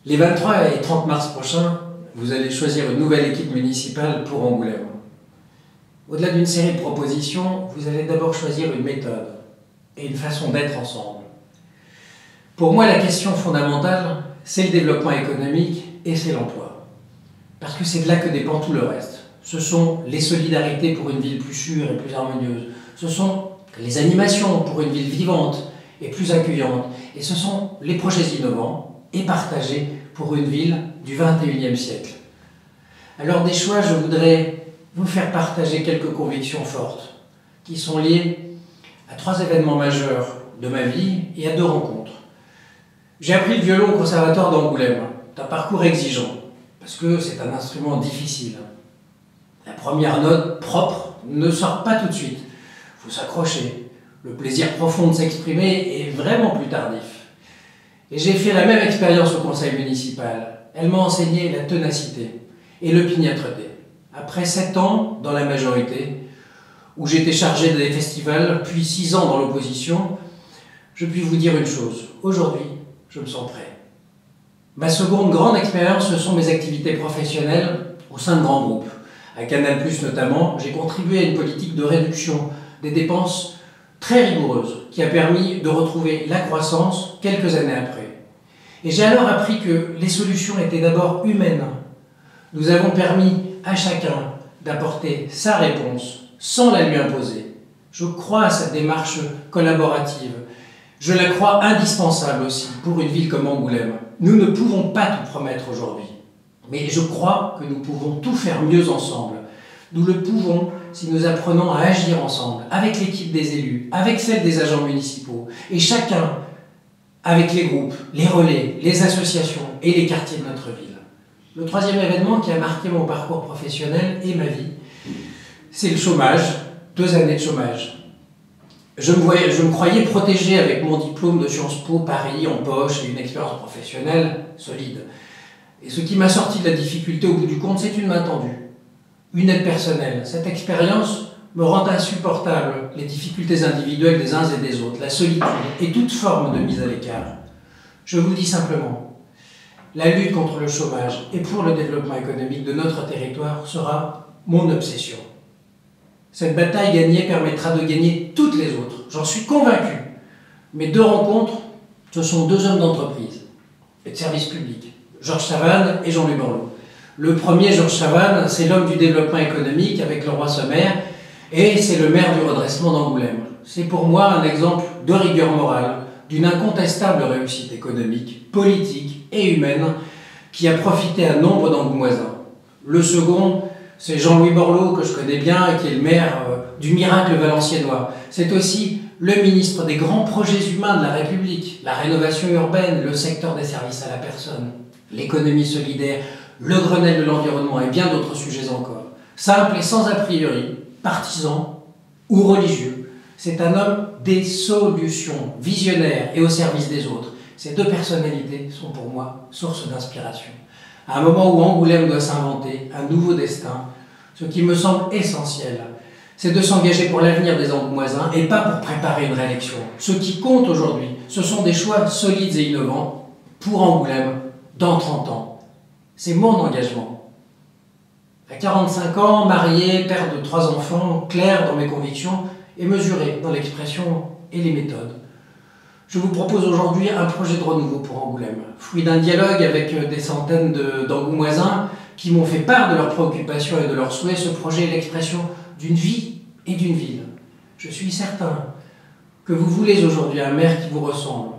Les 23 et 30 mars prochains, vous allez choisir une nouvelle équipe municipale pour Angoulême. Au-delà d'une série de propositions, vous allez d'abord choisir une méthode et une façon d'être ensemble. Pour moi, la question fondamentale, c'est le développement économique et c'est l'emploi. Parce que c'est de là que dépend tout le reste. Ce sont les solidarités pour une ville plus sûre et plus harmonieuse. Ce sont les animations pour une ville vivante et plus accueillante. Et ce sont les projets innovants et partagés pour une ville du XXIe siècle. Alors des choix, je voudrais vous faire partager quelques convictions fortes qui sont liées à 3 événements majeurs de ma vie et à 2 rencontres. J'ai appris le violon au conservatoire d'Angoulême. C'est un parcours exigeant parce que c'est un instrument difficile. La première note propre ne sort pas tout de suite. Il faut s'accrocher. Le plaisir profond de s'exprimer est vraiment plus tardif. Et j'ai fait la même expérience au conseil municipal. Elle m'a enseigné la ténacité et l'opiniâtreté. Après 7 ans dans la majorité, où j'étais chargé des festivals, puis 6 ans dans l'opposition, je puis vous dire une chose. Aujourd'hui, je me sens prêt. Ma seconde grande expérience, ce sont mes activités professionnelles au sein de grands groupes. À Canal+, notamment, j'ai contribué à une politique de réduction des dépenses très rigoureuse qui a permis de retrouver la croissance quelques années après. Et j'ai alors appris que les solutions étaient d'abord humaines. Nous avons permis à chacun d'apporter sa réponse sans la lui imposer. Je crois à cette démarche collaborative. Je la crois indispensable aussi pour une ville comme Angoulême. Nous ne pouvons pas tout promettre aujourd'hui, mais je crois que nous pouvons tout faire mieux ensemble. Nous le pouvons si nous apprenons à agir ensemble, avec l'équipe des élus, avec celle des agents municipaux, et chacun avec les groupes, les relais, les associations et les quartiers de notre ville. Le 3e événement qui a marqué mon parcours professionnel et ma vie, c'est le chômage, 2 années de chômage. Je me croyais protégé avec mon diplôme de Sciences Po Paris en poche et une expérience professionnelle solide. Et ce qui m'a sorti de la difficulté au bout du compte, c'est une main tendue, une aide personnelle. Cette expérience me rend insupportable les difficultés individuelles des uns et des autres, la solitude et toute forme de mise à l'écart. Je vous dis simplement, la lutte contre le chômage et pour le développement économique de notre territoire sera mon obsession. Cette bataille gagnée permettra de gagner toutes les autres, j'en suis convaincu. Mes 2 rencontres, ce sont 2 hommes d'entreprise et de service public, Georges Chavannes et Jean-Louis Borloo. Le premier, Georges Chavannes, c'est l'homme du développement économique avec le roi Sommer et c'est le maire du redressement d'Angoulême. C'est pour moi un exemple de rigueur morale, d'une incontestable réussite économique, politique et humaine qui a profité à nombre d'Angoumoisins. Le second, c'est Jean-Louis Borloo, que je connais bien, qui est le maire du miracle valenciennois. C'est aussi le ministre des grands projets humains de la République, la rénovation urbaine, le secteur des services à la personne, l'économie solidaire, le Grenelle de l'environnement et bien d'autres sujets encore. Simple et sans a priori, partisan ou religieux, c'est un homme des solutions, visionnaire et au service des autres. Ces 2 personnalités sont pour moi source d'inspiration. À un moment où Angoulême doit s'inventer un nouveau destin, ce qui me semble essentiel, c'est de s'engager pour l'avenir des Angoumoisins et pas pour préparer une réélection. Ce qui compte aujourd'hui, ce sont des choix solides et innovants pour Angoulême dans 30 ans. C'est mon engagement. À 45 ans, marié, père de 3 enfants, clair dans mes convictions et mesuré dans l'expression et les méthodes. Je vous propose aujourd'hui un projet de renouveau pour Angoulême, fruit d'un dialogue avec des centaines d'Angoumoisins qui m'ont fait part de leurs préoccupations et de leurs souhaits. Ce projet est l'expression d'une vie et d'une ville. Je suis certain que vous voulez aujourd'hui un maire qui vous ressemble,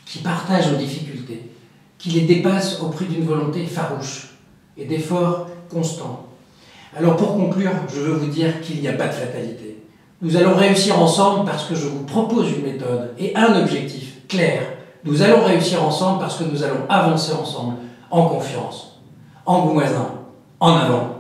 qui partage vos difficultés, qui les dépasse au prix d'une volonté farouche et d'efforts constants. Alors pour conclure, je veux vous dire qu'il n'y a pas de fatalité. Nous allons réussir ensemble parce que je vous propose une méthode et un objectif clair. Nous allons réussir ensemble parce que nous allons avancer ensemble en confiance. Angoumoisins, en avant!